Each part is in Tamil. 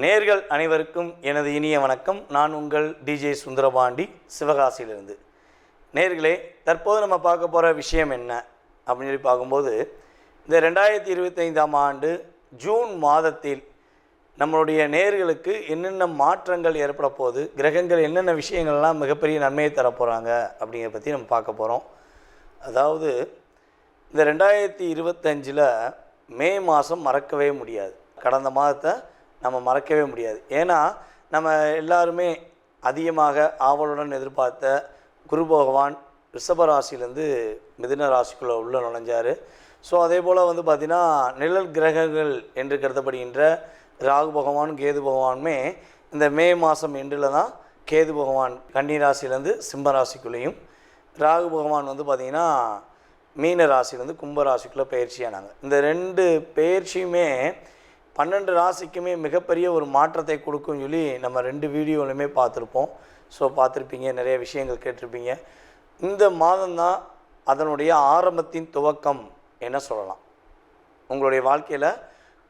நேர்கள் அனைவருக்கும் எனது இனிய வணக்கம். நான் உங்கள் டிஜே சுந்தரபாண்டி, சிவகாசியிலிருந்து. நேர்களே, தற்போது நம்ம பார்க்க போகிற விஷயம் என்ன அப்படின்னு சொல்லி பார்க்கும்போது, இந்த 2025ஆம் ஆண்டு ஜூன் மாதத்தில் நம்மளுடைய நேர்களுக்கு என்னென்ன மாற்றங்கள் ஏற்பட போகுது, கிரகங்கள் என்னென்ன விஷயங்கள்லாம் மிகப்பெரிய நன்மையை தரப்போகிறாங்க அப்படிங்கிறத பற்றி நம்ம பார்க்க போகிறோம். அதாவது இந்த 2025 மே மாதம் மறக்கவே முடியாது. கடந்த மாதத்தை நம்ம மறக்கவே முடியாது. ஏன்னா நம்ம எல்லாருமே அதிகமாக ஆவலுடன் எதிர்பார்த்த குரு பகவான் ரிஷப ராசியிலேருந்து மிதுன ராசிக்குள்ளே உள்ள நுழைஞ்சார். ஸோ அதே போல் பார்த்திங்கன்னா நிழல் கிரகங்கள் என்று கருதப்படுகின்ற ராகு பகவான் கேது பகவானுமே இந்த மே மாதம் எண்டில் தான் கேது பகவான் கன்னி ராசியிலேருந்து சிம்ம ராசிக்குள்ளேயும், ராகு பகவான் பார்த்திங்கன்னா மீன ராசியிலேருந்து கும்ப ராசிக்குள்ளே பயிற்சியானாங்க. இந்த ரெண்டு பயிற்சியுமே 12 ராசிக்குமே மிகப்பெரிய ஒரு மாற்றத்தை கொடுக்கும்னு சொல்லி நம்ம 2 வீடியோலையுமே பார்த்துருப்போம். ஸோ பார்த்துருப்பீங்க, நிறைய விஷயங்கள் கேட்டிருப்பீங்க. இந்த மாதம்தான் அதனுடைய ஆரம்பத்தின் துவக்கம் என்ன சொல்லலாம். உங்களுடைய வாழ்க்கையில்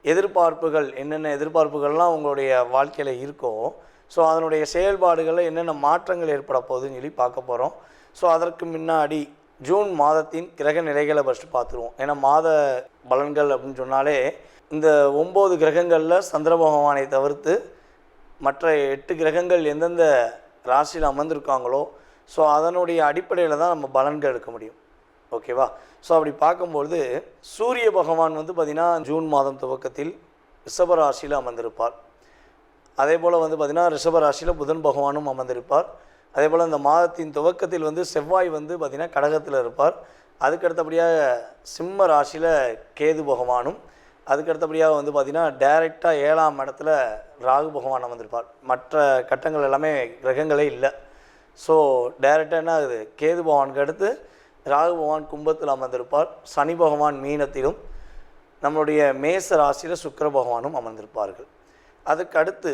எதிர்பார்ப்புகள் என்னென்ன எதிர்பார்ப்புகள்லாம் உங்களுடைய வாழ்க்கையில் இருக்கோ, ஸோ அதனுடைய செயல்பாடுகளில் என்னென்ன மாற்றங்கள் ஏற்பட போகுதுன்னு சொல்லி பார்க்க போகிறோம். ஸோ அதற்கு முன்னாடி ஜூன் மாதத்தின் கிரக நிலைகளை ஃபஸ்ட்டு பார்த்துருவோம். ஏன்னா மாத பலன்கள் அப்படின்னு சொன்னாலே இந்த 9 கிரகங்களில் சந்திர பகவானை தவிர்த்து மற்ற 8 கிரகங்கள் எந்தெந்த ராசியில் அமர்ந்திருக்காங்களோ, ஸோ அதனுடைய அடிப்படையில் தான் நம்ம பலன்கள் எடுக்க முடியும். ஓகேவா? ஸோ அப்படி பார்க்கும்பொழுது சூரிய பகவான் பார்த்திங்கன்னா ஜூன் மாதம் துவக்கத்தில் ரிஷப ராசியில் அமர்ந்திருப்பார். அதே போல் பார்த்திங்கன்னா ரிஷப ராசியில் புதன் பகவானும் அமர்ந்திருப்பார். அதே போல் இந்த மாதத்தின் துவக்கத்தில் செவ்வாய் பார்த்திங்கன்னா கடகத்தில் இருப்பார். அதுக்கடுத்தபடியாக சிம்ம ராசியில் கேது பகவானும், அதுக்கடுத்தபடியாக பார்த்திங்கன்னா டைரெக்டாக 7ஆம் இடத்துல ராகு பகவான் அமர்ந்திருப்பார். மற்ற கட்டங்கள் எல்லாமே கிரகங்களே இல்லை. ஸோ டைரெக்டாக என்ன ஆகுது, கேது பகவானுக்கு அடுத்து ராகு பகவான் கும்பத்தில் அமர்ந்திருப்பார். சனி பகவான் மீனத்திலும், நம்மளுடைய மேச ராசியில் சுக்கிர பகவானும் அமர்ந்திருப்பார்கள். அதுக்கு அடுத்து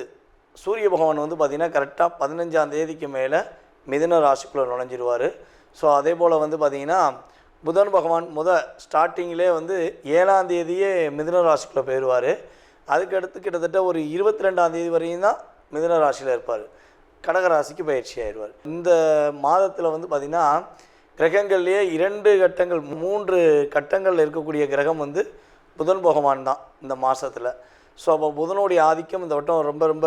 சூரிய பகவான் பார்த்திங்கன்னா கரெக்டாக 15ஆம் தேதிக்கு மேலே மிதுன ராசிக்குள்ளே நுழைஞ்சிருவார். ஸோ அதே போல் பார்த்திங்கன்னா புதன் பகவான் ஸ்டார்டிங்கிலே 7ஆம் தேதியே மிதுன ராசிக்குள்ளே போயிடுவார். அதுக்கடுத்து கிட்டத்தட்ட ஒரு 22ஆம் தேதி வரையும் தான் மிதுன ராசியில் இருப்பார். கடகராசிக்கு பயிற்சி ஆயிடுவார். இந்த மாதத்தில் பார்த்திங்கன்னா கிரகங்கள்லேயே 2 கட்டங்கள் 3 கட்டங்களில் இருக்கக்கூடிய கிரகம் புதன் பகவான் தான் இந்த மாதத்தில். ஸோ அப்போ புதனுடைய ஆதிக்கம் இந்த வட்டம் ரொம்ப ரொம்ப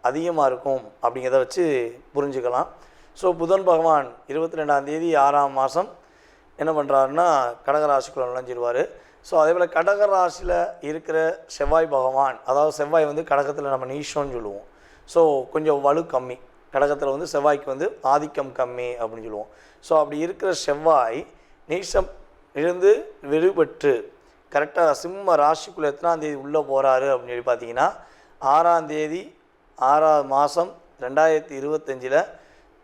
அதிகமாக இருக்கும் அப்படிங்கிறத வச்சு புரிஞ்சுக்கலாம். ஸோ புதன் பகவான் 22ஆம் தேதி 6ஆம் மாதம் என்ன பண்ணுறாருன்னா கடகராசிக்குள்ளே நுழைஞ்சிடுவார். ஸோ அதே போல் கடகராசியில் இருக்கிற செவ்வாய் பகவான், அதாவது செவ்வாய் கடகத்தில் நம்ம நீஷோன்னு சொல்லுவோம். ஸோ கொஞ்சம் வலு கம்மி, கடகத்தில் செவ்வாய்க்கு ஆதிக்கம் கம்மி அப்படின்னு சொல்லுவோம். ஸோ அப்படி இருக்கிற செவ்வாய் நீஷம் இருந்து விடுபட்டு கரெக்டாக சிம்ம ராசிக்குள்ளே எத்தனாம் தேதி உள்ளே போகிறாரு அப்படின்னு சொல்லி பார்த்தீங்கன்னா 6ஆம் தேதி 6ஆம் மாதம் 2025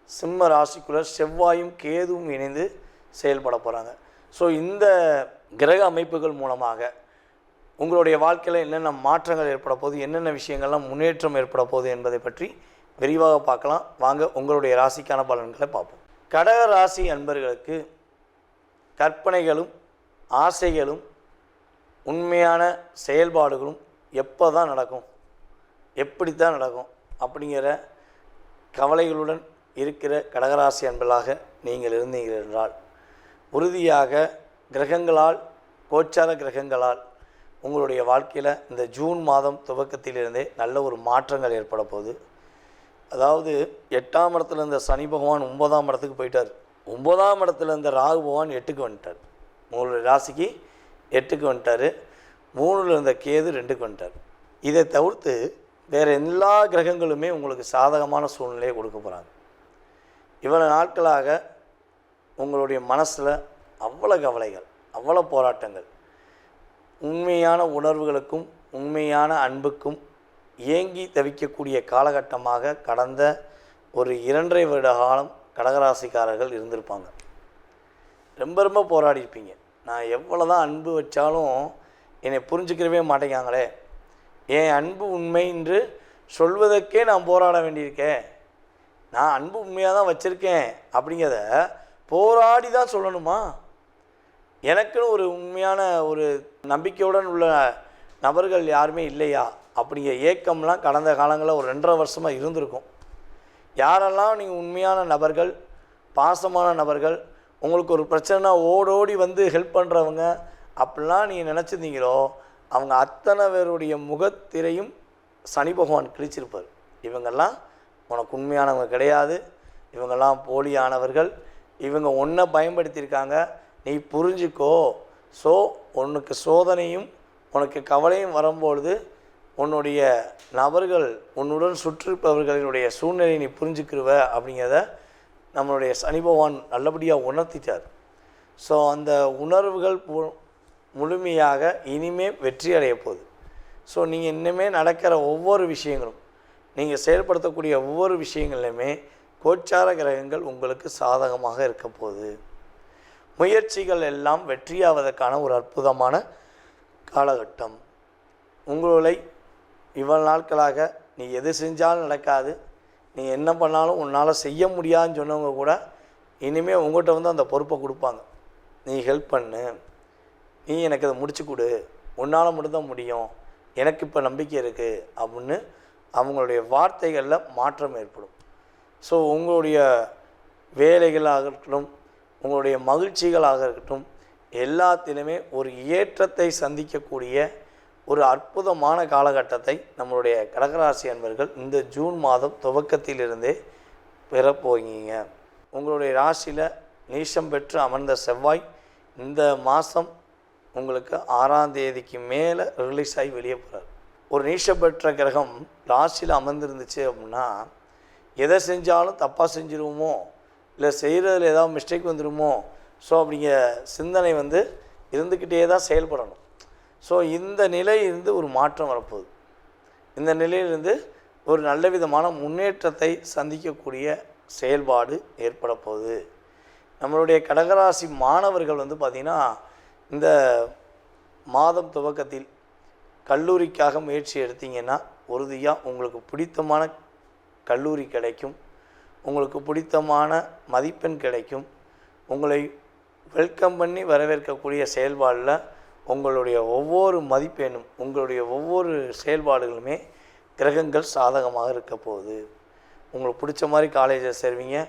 சிம்ம ராசிக்குள்ளே செவ்வாயும் கேதுவும் இணைந்து செயல்பட போகிறாங்க. ஸோ இந்த கிரக அமைப்புகள் மூலமாக உங்களுடைய வாழ்க்கையில் என்னென்ன மாற்றங்கள் ஏற்பட போகுது, என்னென்ன விஷயங்கள்லாம் முன்னேற்றம் ஏற்பட போகுது என்பதை பற்றி விரிவாக பார்க்கலாம். வாங்க உங்களுடைய ராசிக்கான பலன்களை பார்ப்போம். கடக ராசி அன்பர்களுக்கு கற்பனைகளும் ஆசைகளும் உண்மையான செயல்பாடுகளும் எப்போ தான் நடக்கும், எப்படி தான் நடக்கும் அப்படிங்கிற கவலைகளுடன் இருக்கிற கடகராசி அன்பர்களாக நீங்கள் இருந்தீர்கள் என்றால் உறுதியாக கிரகங்களால், கோச்சார கிரகங்களால் உங்களுடைய வாழ்க்கையில் இந்த ஜூன் மாதம் துவக்கத்திலிருந்தே நல்ல ஒரு மாற்றங்கள் ஏற்பட போகுது. அதாவது 8ஆம் இடத்துல இருந்த சனி பகவான் 9ஆம் இடத்துக்கு போயிட்டார். 9ஆம் இடத்துல இருந்த ராகு பகவான் 8க்கு வந்துட்டார். உங்களுடைய ராசிக்கு 8க்கு வந்துட்டார். 3ல் இருந்த கேது 2க்கு வந்துட்டார். இதை தவிர்த்து வேறு எல்லா கிரகங்களுமே உங்களுக்கு சாதகமான சூழ்நிலையை கொடுக்க போகிறாங்க. இவ்வளோ நாட்களாக உங்களுடைய மனசில் அவ்வளோ கவலைகள், அவ்வளோ போராட்டங்கள், உண்மையான உணர்வுகளுக்கும் உண்மையான அன்புக்கும் ஏங்கி தவிக்கக்கூடிய காலகட்டமாக கடந்த ஒரு 2.5 வருட காலம் கடகராசிக்காரர்கள் இருந்திருப்பாங்க. ரொம்ப ரொம்ப போராடியிருப்பீங்க. நான் எவ்வளோ தான் அன்பு வச்சாலும் என்னை புரிஞ்சுக்கிறவே மாட்டேங்காங்களே, என் அன்பு உண்மை என்று சொல்வதற்கே நான் போராட வேண்டியிருக்கேன், நான் அன்பு உண்மையாக தான் வச்சுருக்கேன் அப்படிங்கிறத போராடி தான் சொல்லணுமா, எனக்குன்னு ஒரு உண்மையான ஒரு நம்பிக்கையுடன் உள்ள நபர்கள் யாருமே இல்லையா அப்படிங்கிற ஏக்கம்லாம் கடந்த காலங்களில் ஒரு 2.5 வருஷமாக இருந்திருக்கும். யாரெல்லாம் நீங்கள் உண்மையான நபர்கள், பாசமான நபர்கள், உங்களுக்கு ஒரு பிரச்சனைனா ஓடோடி வந்து ஹெல்ப் பண்ணுறவங்க அப்படிலாம் நீங்கள் நினச்சிருந்தீங்களோ, அவங்க அத்தனை பேருடைய முகத்திரையும் சனி பகவான் கிழிச்சிருப்பார். இவங்கெல்லாம் உனக்கு உண்மையானவங்க கிடையாது, இவங்கெல்லாம் போலியானவர்கள், இவங்க ஒன்றை பயன்படுத்தியிருக்காங்க, நீ புரிஞ்சுக்கோ. ஸோ உனக்கு சோதனையும் உனக்கு கவலையும் வரும்பொழுது உன்னுடைய நபர்கள், உன்னுடன் சுற்றிருப்பவர்களினுடைய சூழ்நிலையை நீ புரிஞ்சுக்கிருவ அப்படிங்கிறத நம்மளுடைய சனி பகவான் நல்லபடியாக உணர்த்திட்டார். ஸோ அந்த உணர்வுகள் முழுமையாக இனிமே வெற்றி அடைய போகுது. ஸோ நீங்கள் இன்னுமே நடக்கிற ஒவ்வொரு விஷயங்களும், நீங்கள் செயல்படுத்தக்கூடிய ஒவ்வொரு விஷயங்கள்லையுமே கோச்சார கிரகங்கள் உங்களுக்கு சாதகமாக இருக்க போகுது. முயற்சிகள் எல்லாம் வெற்றியாவதற்கான ஒரு அற்புதமான காலகட்டம். உங்களை இவ்வளவு நாட்களாக நீ எது செஞ்சாலும் நடக்காது, நீ என்ன பண்ணாலும் உன்னால் செய்ய முடியாதுன்னு சொன்னவங்க கூட இனிமேல் உங்கள்கிட்ட வந்து அந்த பொறுப்பை கொடுப்பாங்க. நீ ஹெல்ப் பண்ணு, நீ எனக்கு அதை முடிச்சு கொடு, உன்னால் மட்டும்தான் முடியும், எனக்கு இப்போ நம்பிக்கை இருக்குது அப்படின்னு அவங்களுடைய வார்த்தைகளில் மாற்றம் ஏற்படும். ஸோ உங்களுடைய வேலைகளாக இருக்கட்டும், உங்களுடைய மகிழ்ச்சிகளாக இருக்கட்டும், எல்லாத்திலுமே ஒரு ஏற்றத்தை சந்திக்கக்கூடிய ஒரு அற்புதமான காலகட்டத்தை நம்மளுடைய கடகராசி அன்பர்கள் இந்த ஜூன் மாதம் துவக்கத்திலிருந்தே பெறப்போகிறீங்க. உங்களுடைய ராசியில் நீச்சம் பெற்று அமர்ந்த செவ்வாய் இந்த மாதம் உங்களுக்கு 6ஆம் தேதிக்கு மேலே ரிலீஸ் ஆகி வெளியே போகிறார். ஒரு நீச்சம் பெற்ற கிரகம் ராசியில் அமர்ந்துருந்துச்சு அப்படின்னா எதை செஞ்சாலும் தப்பாக செஞ்சுருவோமோ, இல்லை செய்கிறதுல ஏதாவது மிஸ்டேக் வந்துடுமோ, ஸோ அப்படிங்கிற சிந்தனை வந்து இருந்துக்கிட்டே தான் செயல்படணும். ஸோ இந்த நிலையிலிருந்து ஒரு மாற்றம் வரப்போகுது. இந்த நிலையிலிருந்து ஒரு நல்ல விதமான முன்னேற்றத்தை சந்திக்கக்கூடிய செயல்பாடு ஏற்பட போகுது. நம்மளுடைய கடகராசி மாணவர்கள் வந்து பார்த்திங்கன்னா இந்த மாதம் துவக்கத்தில் கல்லூரிக்காக முயற்சி எடுத்தீங்கன்னா உறுதியாக உங்களுக்கு பிடித்தமான கல்லூரி கிடைக்கும், உங்களுக்கு பிடித்தமான மதிப்பெண் கிடைக்கும். உங்களை வெல்கம் பண்ணி வரவேற்கக்கூடிய செயல்பாடில் உங்களுடைய ஒவ்வொரு மதிப்பெண்ணும், உங்களுடைய ஒவ்வொரு செயல்பாடுகளுமே கிரகங்கள் சாதகமாக இருக்க போகுது. உங்களுக்கு பிடிச்ச மாதிரி காலேஜில் சேருவீங்க,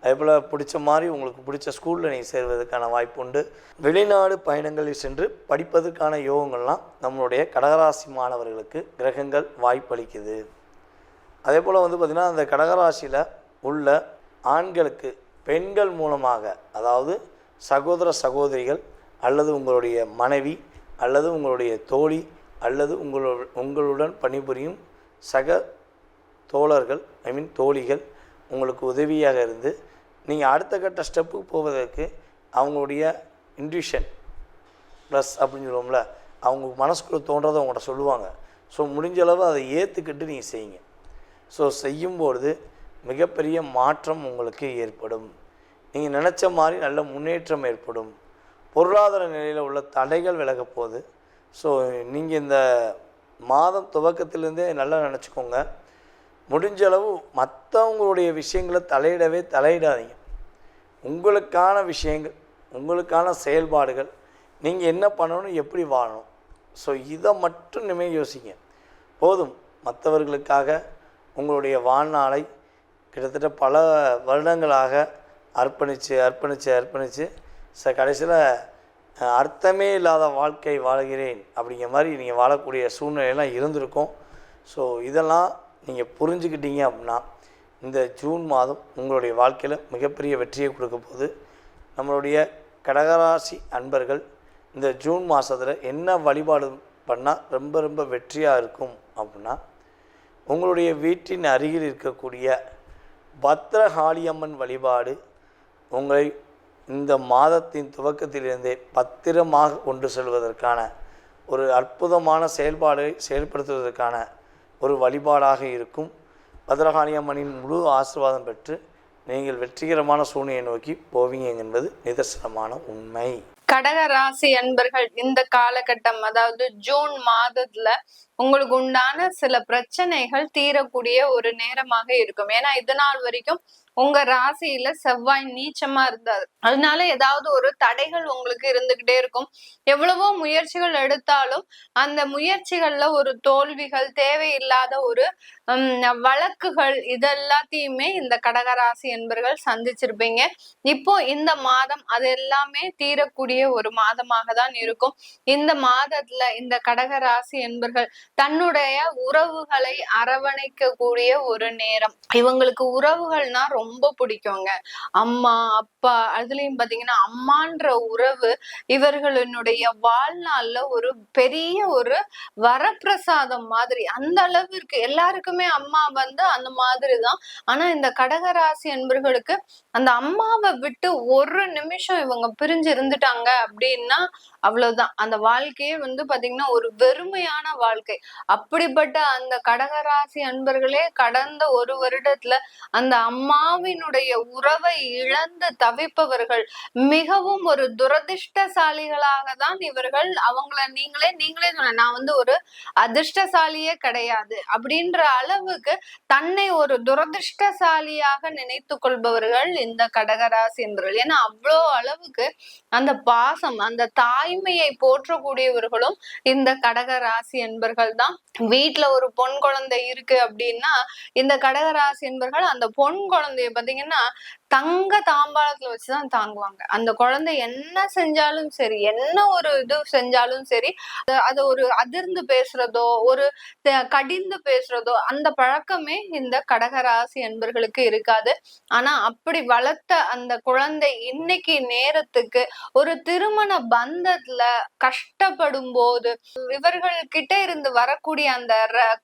அதேபோல் பிடிச்ச மாதிரி உங்களுக்கு பிடிச்ச ஸ்கூலில் நீங்கள் சேர்வதற்கான வாய்ப்பு உண்டு. வெளிநாடு பயணங்களில் சென்று படிப்பதற்கான யோகங்கள்லாம் நம்மளுடைய கடகராசி மாணவர்களுக்கு கிரகங்கள் வாய்ப்பளிக்குது. அதே போல் வந்து பார்த்திங்கன்னா அந்த கடகராசியில் உள்ள ஆண்களுக்கு பெண்கள் மூலமாக, அதாவது சகோதர சகோதரிகள் அல்லது உங்களுடைய மனைவி அல்லது உங்களுடைய தோழி அல்லது உங்களுடன் பணிபுரியும் சக தோழர்கள், தோழிகள் உங்களுக்கு உதவியாக இருந்து நீங்கள் அடுத்த கட்ட ஸ்டெப்புக்கு போவதற்கு அவங்களுடைய இன்ட்யூஷன் ப்ளஸ் அப்படின்னு சொல்லுவோம்ல, அவங்க மனசுக்குள்ளே தோன்றதை அவங்கள்ட்ட சொல்லுவாங்க. ஸோ முடிஞ்சளவு அதை ஏற்றுக்கிட்டு நீங்கள் செய்யுங்க. ஸோ செய்யும்பொழுது மிகப்பெரிய மாற்றம் உங்களுக்கு ஏற்படும். நீங்கள் நினச்ச மாதிரி நல்ல முன்னேற்றம் ஏற்படும். பொருளாதார நிலையில் உள்ள தடைகள் விலக போகுது. ஸோ நீங்கள் இந்த மாதம் துவக்கத்திலேருந்தே நல்லா நினச்சிக்கோங்க, முடிஞ்சளவு மற்றவங்களுடைய விஷயங்களை தலையிடாதீங்க. உங்களுக்கான விஷயங்கள், உங்களுக்கான செயல்பாடுகள், நீங்கள் என்ன பண்ணணும், எப்படி வாழணும், ஸோ இதை மட்டும் இனிமேல் யோசிங்க போதும். மற்றவர்களுக்காக உங்களுடைய வாழ்நாளை கிட்டத்தட்ட பல வருடங்களாக அர்ப்பணித்து கடைசியில் அர்த்தமே இல்லாத வாழ்க்கை வாழ்கிறேன் அப்படிங்கிற மாதிரி நீங்கள் வாழக்கூடிய சூழ்நிலையெல்லாம் இருந்திருக்கும். ஸோ இதெல்லாம் நீங்கள் புரிஞ்சுக்கிட்டீங்க அப்படின்னா இந்த ஜூன் மாதம் உங்களுடைய வாழ்க்கையில் மிகப்பெரிய வெற்றியை கொடுக்க போகுது. நம்மளுடைய கடகராசி அன்பர்கள் இந்த ஜூன் மாதத்தில் என்ன வழிபாடு பண்ணால் ரொம்ப ரொம்ப வெற்றியாக இருக்கும் அப்படின்னா, உங்களுடைய வீட்டின் அருகில் இருக்கக்கூடிய பத்ரகாளியம்மன் வழிபாடு உங்களை இந்த மாதத்தின் துவக்கத்திலிருந்தே பத்திரமாக கொண்டு செல்வதற்கான ஒரு அற்புதமான செயல்படுத்துவதற்கான ஒரு வழிபாடாக இருக்கும். பத்ரகாளியம்மனின் முழு ஆசீர்வாதம் பெற்று நீங்கள் வெற்றிகரமான சூழ்நிலையை நோக்கி போவீங்க என்பது நிதர்சனமான உண்மை. கடக ராசி அன்பர்கள் இந்த காலகட்டம், அதாவது ஜூன் மாதத்துல உங்களுக்கு உண்டான சில பிரச்சனைகள் தீரக்கூடிய ஒரு நேரமாக இருக்கும். ஏன்னா இது நாள் வரைக்கும் உங்க ராசியில செவ்வாய் நீச்சமா இருந்தாரு. அதனால ஏதாவது ஒரு தடைகள் உங்களுக்கு இருந்துகிட்டே இருக்கும். எவ்வளவோ முயற்சிகள் எடுத்தாலும் அந்த முயற்சிகள்ல ஒரு தோல்விகள், தேவையில்லாத ஒரு வழக்குகள் இதெல்லாத்தையுமே இந்த கடகராசி என்பர்கள் சந்திச்சிருப்பீங்க. இப்போ இந்த மாதம் அது எல்லாமே தீரக்கூடிய ஒரு மாதமாக தான் இருக்கும். இந்த மாதத்துல இந்த கடகராசி என்பர்கள் தன்னுடைய உறவுகளை அரவணைக்கக்கூடிய ஒரு நேரம். இவங்களுக்கு உறவுகள்னா ரொம்ப பிடிக்குங்க. அம்மா, அப்பா, அதுலயும் பாத்தீங்கன்னா அம்மான்ற உறவு இவர்களுடைய வாழ்நாள்ல ஒரு பெரிய ஒரு வரப்பிரசாதம் மாதிரி. அந்த அளவிற்கு எல்லாருக்குமே அம்மா வந்து அந்த மாதிரிதான். ஆனா இந்த கடகராசி என்பர்களுக்கு அந்த அம்மாவை விட்டு ஒரு நிமிஷம் இவங்க பிரிஞ்சு இருந்துட்டாங்க அப்படின்னா அவ்வளவுதான். அந்த வாழ்க்கையே வந்து பாத்தீங்கன்னா ஒரு வெறுமையான வாழ்க்கை. அப்படிப்பட்ட அந்த கடகராசி அன்பர்களே கடந்த ஒரு வருடத்துல அந்த அம்மாவினுடைய உறவை இழந்து தவிப்பவர்கள் மிகவும் ஒரு துரதிர்ஷ்டசாலிகளாக தான் இவர்கள். அவங்கள நீங்களே சொன்ன நான் வந்து ஒரு அதிர்ஷ்டசாலியே கிடையாது அப்படின்ற அளவுக்கு தன்னை ஒரு துரதிர்ஷ்டசாலியாக நினைத்து கொள்பவர்கள் இந்த கடகராசி என்பவர்கள். ஏன்னா அவ்வளோ அளவுக்கு அந்த பாசம், அந்த தாய்மையை போற்றக்கூடியவர்களும் இந்த கடகராசி என்பர்கள் தான். வீட்டுல ஒரு பொன் குழந்தை இருக்கு அப்படின்னா இந்த கடகராசி என்பர்கள் அந்த பொன் குழந்தைய பாத்தீங்கன்னா தங்க தாம்பாளத்துல வச்சுதான் தாங்குவாங்க. அந்த குழந்தை என்ன செஞ்சாலும் சரி, என்ன ஒரு இது செஞ்சாலும் சரி, அது ஒரு அதிர்ந்து பேசுறதோ ஒரு கடிந்து பேசுறதோ அந்த பழக்கமே இந்த கடகராசி என்பர்களுக்கு இருக்காது. ஆனா அப்படி வளர்த்த அந்த குழந்தை இன்னைக்கு நேரத்துக்கு ஒரு திருமண பந்தத்துல கஷ்டப்படும் போது இவர்கள் கிட்ட இருந்து வரக்கூடிய அந்த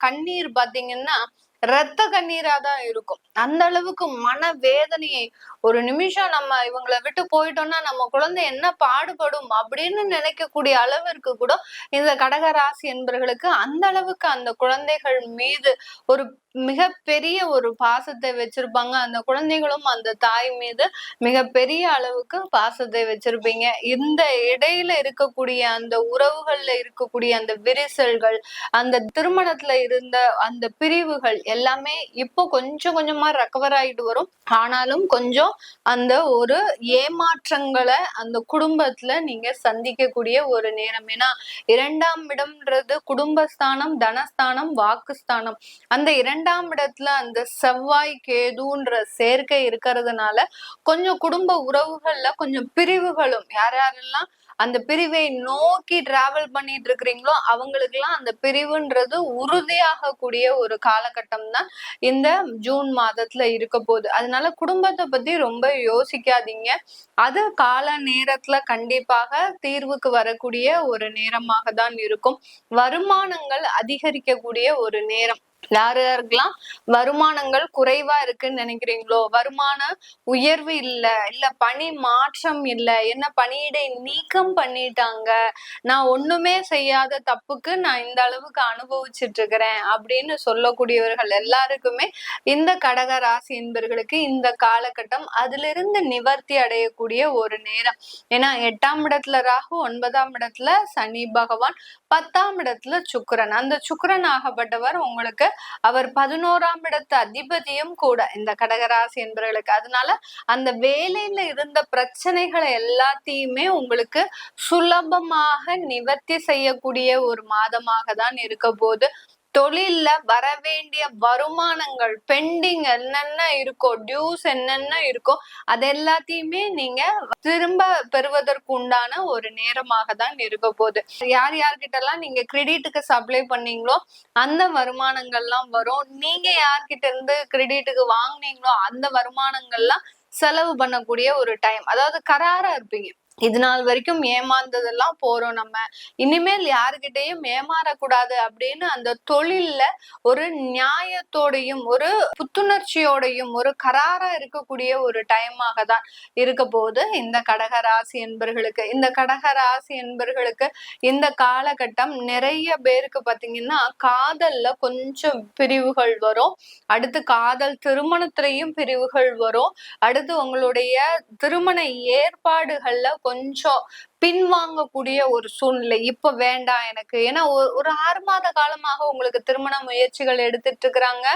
கண்ணீர் பாத்தீங்கன்னா ரத்த கண்ணீரா தான் இருக்கும். அந்த அளவுக்கு மன வேதனையை ஒரு நிமிஷம் நம்ம இவங்களை விட்டு போயிட்டோம்னா நம்ம குழந்தை என்ன பாடுபடும் அப்படின்னு நினைக்கக்கூடிய அளவிற்கு கூட இந்த கடகராசி என்பவர்களுக்கு அந்த அளவுக்கு அந்த குழந்தைகள் மீது ஒரு மிகப்பெரிய ஒரு பாசத்தை வச்சிருப்பாங்க. அந்த குழந்தைகளும் அந்த தாய் மீது மிகப்பெரிய அளவுக்கு பாசத்தை வச்சிருப்பீங்க. இந்த இடையில இருக்கக்கூடிய அந்த உறவுகள்ல இருக்கக்கூடிய அந்த விரிசல்கள், அந்த திருமணத்துல இருந்த அந்த பிரிவுகள் எல்லாமே இப்போ கொஞ்சம் கொஞ்சமா ரெக்கவர் ஆயிட்டு வரும். ஆனாலும் கொஞ்சம் அந்த ஒரு ஏமாற்றங்களை அந்த குடும்பத்துல நீங்க சந்திக்கக்கூடிய ஒரு நேரம். ஏன்னா 2ஆம் இடம்ன்றது குடும்பஸ்தானம், தனஸ்தானம், வாக்குஸ்தானம். அந்த 2ஆம் இடத்துல அந்த செவ்வாய் கேதுன்ற சேர்க்கை இருக்கிறதுனால கொஞ்சம் குடும்ப உறவுகள்ல கொஞ்சம் பிரிவுகளும் யாரெல்லாம் அந்த பிரிவை நோக்கி டிராவல் பண்ணிட்டு இருக்கிறீங்களோ அவங்களுக்கு எல்லாம் அந்த பிரிவுன்றது உறுதியாக கூடிய ஒரு காலகட்டம் தான் இந்த ஜூன் மாதத்துல இருக்க போகுது. அதனால குடும்பத்தை பத்தி ரொம்ப யோசிக்காதீங்க. அது கால நேரத்துல கண்டிப்பாக தீர்வுக்கு வரக்கூடிய ஒரு நேரமாக தான் இருக்கும். வருமானங்கள் அதிகரிக்கக்கூடிய ஒரு நேரம். யாருக்கெல்லாம் வருமானங்கள் குறைவா இருக்குன்னு நினைக்கிறீங்களோ, வருமான உயர்வு இல்ல பணி மாற்றம் இல்ல, என்ன பணியிடை நீக்கம் பண்ணிட்டாங்க, நான் ஒண்ணுமே செய்யாத தப்புக்கு நான் இந்த அளவுக்கு அனுபவிச்சுட்டு இருக்கிறேன் அப்படின்னு சொல்லக்கூடியவர்கள் எல்லாருக்குமே இந்த கடக ராசி என்பவர்களுக்கு இந்த காலகட்டம் அதிலிருந்து நிவர்த்தி அடையக்கூடிய ஒரு நேரம். ஏன்னா 8ஆம் இடத்துல ராகு, 9ஆம் இடத்துல சனி பகவான், 10ஆம் இடத்துல சுக்கிரன். அந்த சுக்கிரன் ஆகப்பட்டவர் உங்களுக்கு அவர் 11ஆம் இடத்து அதிபதியும் கூட இந்த கடகராசி என்பவர்களுக்கு. அதனால அந்த வேலையில இருந்த பிரச்சனைகளை எல்லாத்தையுமே உங்களுக்கு சுலபமாக நிவர்த்தி செய்யக்கூடிய ஒரு மாதமாக தான் இருக்க போது. தொழில்ல வரவேண்டிய வருமானங்கள் பெண்டிங் என்னென்ன இருக்கோ, டியூஸ் என்னென்ன இருக்கோ அது எல்லாத்தையுமே நீங்க திரும்ப பெறுவதற்கு உண்டான ஒரு நேரமாக தான் இருக்க போகுது. யார்கிட்ட எல்லாம் நீங்க கிரெடிட்டுக்கு சப்ளை பண்ணீங்களோ அந்த வருமானங்கள்லாம் வரும். நீங்க யார்கிட்ட இருந்து கிரெடிட்டுக்கு வாங்குனீங்களோ அந்த வருமானங்கள்லாம் செலவு பண்ணக்கூடிய ஒரு டைம். அதாவது கராரா இருப்பீங்க. இது நாள் வரைக்கும் ஏமாந்ததெல்லாம் போறோம், நம்ம இனிமேல் யாருகிட்டையும் ஏமாறக்கூடாது அப்படின்னு அந்த தொழில்ல ஒரு நியாயத்தோடையும் ஒரு புத்துணர்ச்சியோடையும் ஒரு கராரா இருக்கக்கூடிய ஒரு டைமாக தான் இருக்க போது இந்த கடகராசி என்பர்களுக்கு. இந்த கடகராசி என்பர்களுக்கு இந்த காலகட்டம் நிறைய பேருக்கு பாத்தீங்கன்னா காதல்ல கொஞ்சம் பிரிவுகள் வரும். அடுத்து காதல் திருமணத்திலையும் பிரிவுகள் வரும். அடுத்து உங்களுடைய திருமண ஏற்பாடுகள்ல கொஞ்சம் பின்வாங்கக்கூடிய ஒரு சூழ்நிலை. இப்ப வேண்டாம் எனக்கு. ஏன்னா ஒரு 6 மாத காலமாக உங்களுக்கு திருமண முயற்சிகள் எடுத்துட்டு இருக்கிறாங்க.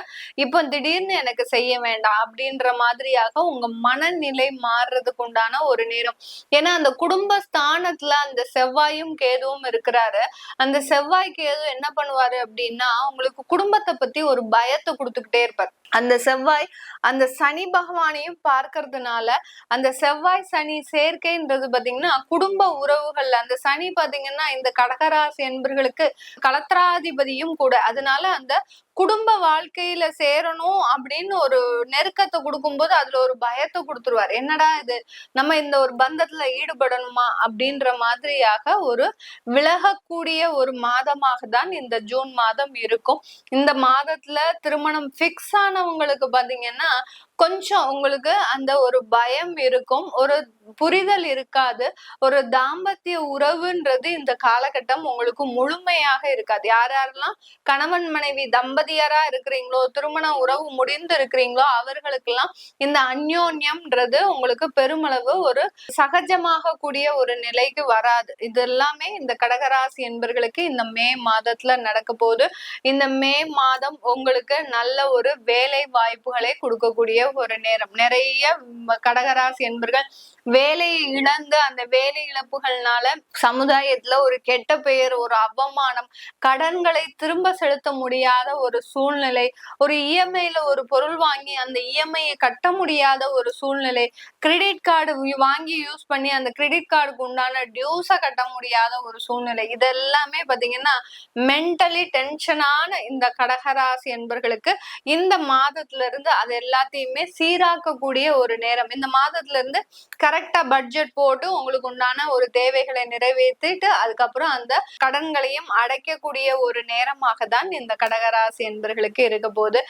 இப்ப திடீர்னு எனக்கு செய்ய வேண்டாம் அப்படின்ற மாதிரியாக உங்க மனநிலை மாறுறதுக்கு உண்டான ஒரு நேரம். ஏன்னா அந்த குடும்ப ஸ்தானத்துல அந்த செவ்வாயும் கேதுவும் இருக்கிறாரு. அந்த செவ்வாய் கேது என்ன பண்ணுவாரு அப்படின்னா உங்களுக்கு குடும்பத்தை பத்தி ஒரு பயத்தை கொடுத்துக்கிட்டே இருப்பார். அந்த செவ்வாய் அந்த சனி பகவானையும் பார்க்கறதுனால அந்த செவ்வாய் சனி சேர்க்கைன்றது பாத்தீங்கன்னா குடும்ப உறவுகள். அந்த சனி பாத்தீங்கன்னா இந்த கடகராசி என்பர்களுக்கு களத்திராதிபதியும் கூட. அதனால அந்த குடும்ப வாழ்க்கையில சேரணும் அப்படின்னு ஒரு நெருக்கத்தை கொடுக்கும்போது அதுல ஒரு பயத்தை கொடுத்துருவார். என்னடா இது, நம்ம இந்த ஒரு பந்தத்துல ஈடுபடணுமா அப்படின்ற மாதிரியாக ஒரு விலகக்கூடிய ஒரு மாதமாக தான் இந்த ஜூன் மாதம் இருக்கும். இந்த மாதத்துல திருமணம் பிக்ஸ் ஆனவங்களுக்கு பாத்தீங்கன்னா கொஞ்சம் உங்களுக்கு அந்த ஒரு பயம் இருக்கும், ஒரு புரிதல் இருக்காது, ஒரு தாம்பத்திய உறவுன்றது இந்த காலகட்டம் உங்களுக்கு முழுமையாக இருக்காது. யார் யாரெல்லாம் கணவன் மனைவி தம்பதியரா இருக்கிறீங்களோ, திருமண உறவு முடிந்து இருக்கிறீங்களோ அவர்களுக்கெல்லாம் இந்த அந்யோன்யம்ன்றது உங்களுக்கு பெருமளவு ஒரு சகஜமாக கூடிய ஒரு நிலைக்கு வராது. இது எல்லாமே இந்த கடகராசி என்பர்களுக்கு இந்த மே மாதத்துல நடக்க போகுது. இந்த மே மாதம் உங்களுக்கு நல்ல ஒரு வேலை வாய்ப்புகளை கொடுக்கக்கூடிய ஒரு நேரம். நிறைய கடகராசி என்பர்கள் வேலையை இழந்து அந்த வேலை இழப்புகள்னால சமுதாயத்துல ஒரு கெட்ட பெயர், ஒரு அவமானம், கடன்களை திரும்ப செலுத்த முடியாத ஒரு சூழ்நிலை, ஒரு இஎம்ஐல ஒரு பொருள் வாங்கி அந்த இஎம்ஐயை கட்ட முடியாத ஒரு சூழ்நிலை, கிரெடிட் கார்டு வாங்கி யூஸ் பண்ணி அந்த கிரெடிட் கார்டுக்கு உண்டான டியூஸை கட்ட முடியாத ஒரு சூழ்நிலை. இதெல்லாமே பாத்தீங்கன்னா மென்டலி டென்ஷனான இந்த கடகராசி என்பர்களுக்கு இந்த மாதத்துல இருந்து அது எல்லாத்தையுமே சீராக்கக்கூடிய ஒரு நேரம். இந்த மாதத்துல இருந்து கரெக்டா பட்ஜெட் போட்டு உங்களுக்கு உண்டான ஒரு தேவைகளை நிறைவேற்றிட்டு அதுக்கப்புறம் அந்த கடன்களையும் அடைக்கக்கூடிய ஒரு நேரமாக தான் இந்த கடகராசி என்பர்களுக்கு இருக்க போகுது.